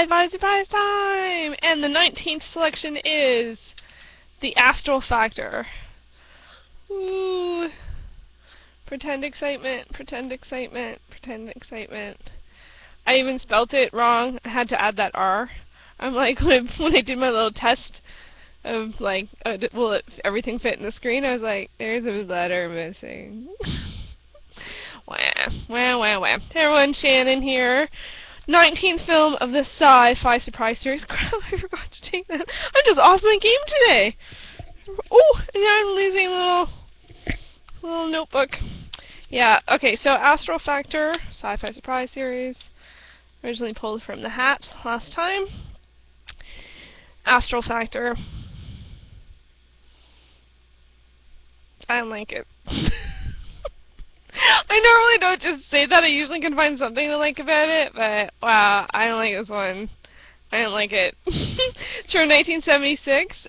SciFi Surprize time! And the 19th selection is the Astral Factor. Ooh. Pretend excitement, pretend excitement, pretend excitement. I even spelt it wrong. I had to add that R. I'm like, when I did my little test of like, will everything fit in the screen? I was like, there's a letter missing. Wah, wah, wah, wah. Hey everyone, Shannon here. 19th film of the SciFi Surprize Series. Crap, I forgot to take that. I'm just off my game today. Oh, and now I'm losing a little notebook. Yeah, okay, so Astral Factor, SciFi Surprize Series. Originally pulled from the hat last time. Astral Factor. I don't like it. I normally don't just say that. I usually can find something to like about it, but wow, I don't like this one. I don't like it. It's from 1976.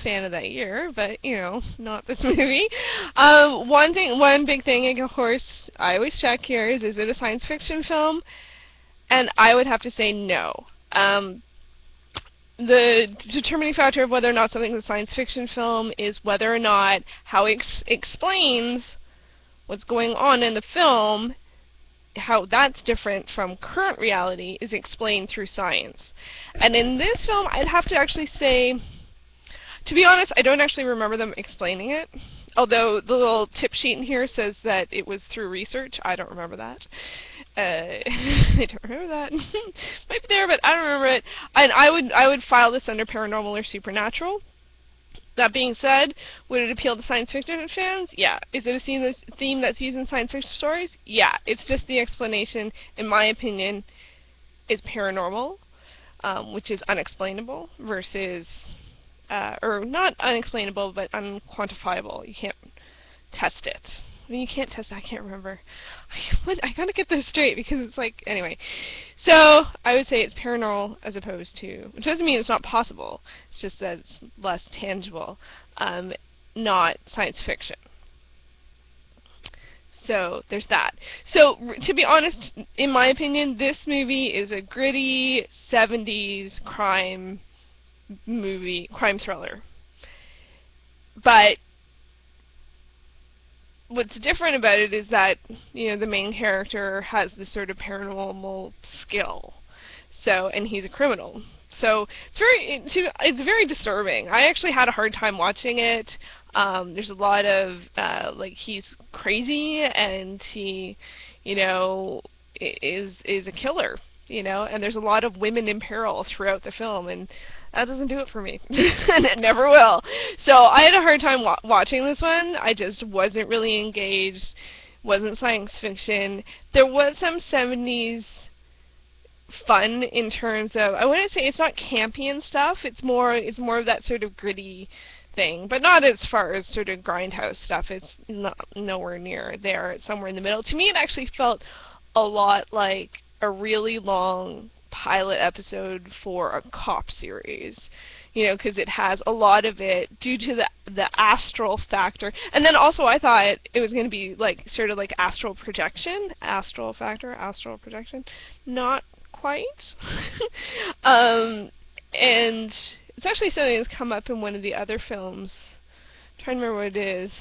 Fan of that year, but you know, not this movie. One big thing, of course, I always check here is it a science fiction film? And I would have to say no. The determining factor of whether or not something is a science fiction film is whether or not how it explains what's going on in the film, how that's different from current reality is explained through science. And in this film, I'd have to actually say, to be honest, I don't actually remember them explaining it. Although the little tip sheet in here says that it was through research. I don't remember that. I don't remember that. Might be there, but I don't remember it. And I would file this under paranormal or supernatural. That being said, would it appeal to science fiction fans? Yeah. Is it a theme that's used in science fiction stories? Yeah. It's just the explanation, in my opinion, is paranormal, which is unexplainable, versus, or not unexplainable, but unquantifiable. You can't test it. I mean, you can't test it. I can't remember. I gotta get this straight because it's like, anyway. So, I would say it's paranormal as opposed to, which doesn't mean it's not possible. It's just that it's less tangible, not science fiction. So, there's that. So, to be honest, in my opinion, this movie is a gritty 70s crime movie, crime thriller. But what's different about it is that, you know, the main character has this sort of paranormal skill. So, and he's a criminal. So, it's very disturbing. I actually had a hard time watching it. There's a lot of, like, he's crazy, and he, you know, is a killer, you know, and there's a lot of women in peril throughout the film, and that doesn't do it for me. And it never will. So I had a hard time watching this one. I just wasn't really engaged. Wasn't science fiction. There was some 70s fun in terms of, I wouldn't say it's not campy and stuff. It's more of that sort of gritty thing, but not as far as sort of grindhouse stuff. It's not nowhere near there. It's somewhere in the middle. To me, it actually felt a lot like a really long pilot episode for a cop series, you know, because it has a lot of it due to the astral factor. And then also I thought it was going to be like sort of like astral projection, astral factor, astral projection. Not quite. And it's actually something that's come up in one of the other films. I'm trying to remember what it is.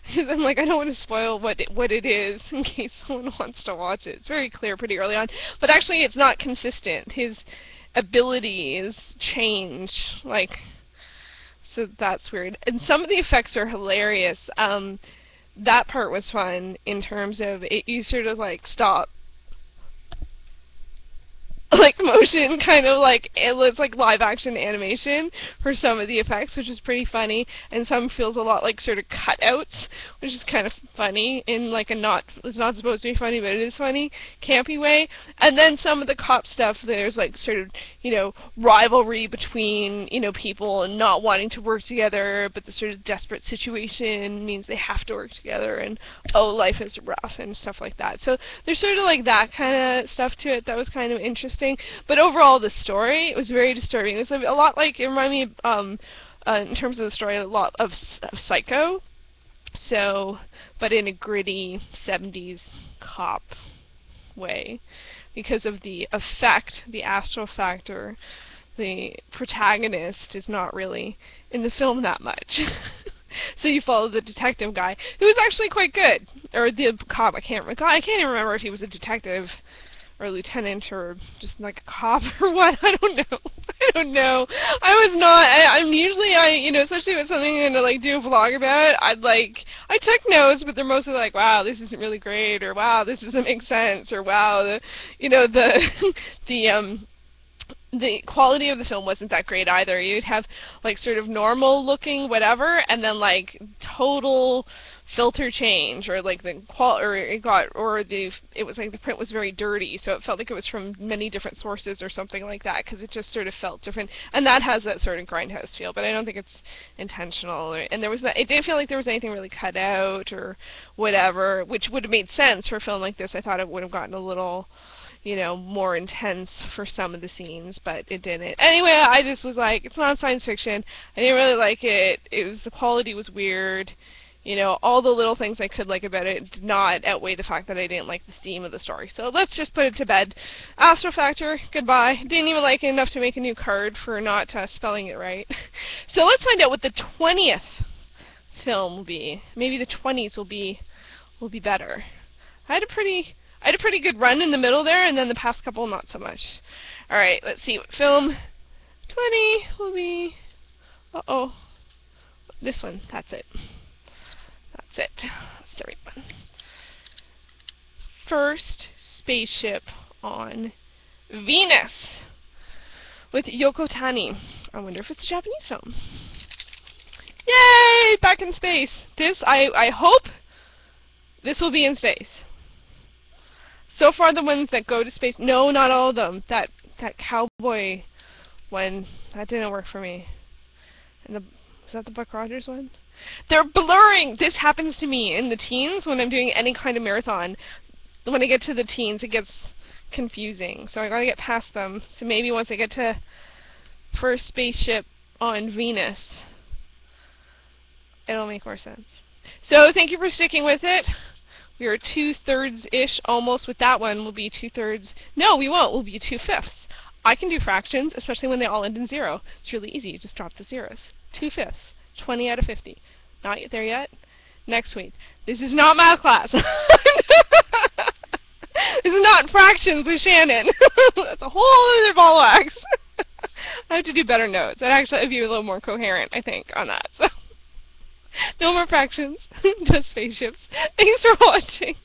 Because I'm like, I don't want to spoil what it is in case someone wants to watch it. It's very clear pretty early on. But actually it's not consistent. His abilities change. Like, so that's weird. And some of the effects are hilarious. That part was fun in terms of it. You sort of like stop. Like motion, kind of like, it looks like live action animation for some of the effects, which is pretty funny, and some feels a lot like sort of cutouts, which is kind of funny in like a it's not supposed to be funny, but it is funny, campy way. And then some of the cop stuff, there's like sort of, you know, rivalry between, you know, people and not wanting to work together, but the sort of desperate situation means they have to work together, and oh, life is rough and stuff like that. So there's sort of like that kind of stuff to it that was kind of interesting. But overall, the story, it was very disturbing. It was a lot like, it reminded me, in terms of the story, a lot of Psycho. So, but in a gritty 70s cop way because of the effect, the Astral Factor. The protagonist is not really in the film that much. So you follow the detective guy, who is actually quite good. Or the cop, I can't even remember if he was a detective or a lieutenant or just like a cop or what. I don't know. I don't know. I was not, I'm usually, you know, especially with something I'm gonna like do a vlog about, I took notes, but they're mostly like, wow, this isn't really great, or wow, this doesn't make sense, or wow, the quality of the film wasn't that great either. You'd have like sort of normal looking whatever, and then like total filter change, or like the it was like the print was very dirty, so it felt like it was from many different sources or something like that, because it just sort of felt different, and that has that sort of grindhouse feel. But I don't think it's intentional, and it didn't feel like there was anything really cut out or whatever, which would have made sense for a film like this. I thought it would have gotten a little, you know, more intense for some of the scenes, but it didn't. Anyway, I just was like, it's not science fiction. I didn't really like it. The quality was weird. You know, all the little things I could like about it did not outweigh the fact that I didn't like the theme of the story. So let's just put it to bed. Astral Factor, goodbye. Didn't even like it enough to make a new card for not spelling it right. So let's find out what the 20th film will be. Maybe the 20s will be better. I had a pretty good run in the middle there, and then the past couple not so much. Alright, let's see what film 20 will be. Uh-oh. This one, that's it. That's it. That's the right one. First spaceship on Venus with Yoko Tani. I wonder if it's a Japanese film. Yay! Back in space. I hope this will be in space. So far, the ones that go to space, no, not all of them. That cowboy one, that didn't work for me. And was that the Buck Rogers one? They're blurring. This happens to me in the teens when I'm doing any kind of marathon. When I get to the teens, it gets confusing. So I gotta get past them. So maybe once I get to first spaceship on Venus, it'll make more sense. So thank you for sticking with it. We are 2/3-ish almost with that one. We'll be 2/3. No, we won't. We'll be 2/5. I can do fractions, especially when they all end in 0. It's really easy. You just drop the zeros. 2/5. 20 out of 50. Not there yet? Next week. This is not math class. This is not fractions with Shannon. That's a whole other ball of wax. I have to do better notes. I'd actually be a little more coherent, I think, on that. So. No more fractions, just spaceships. Thanks for watching.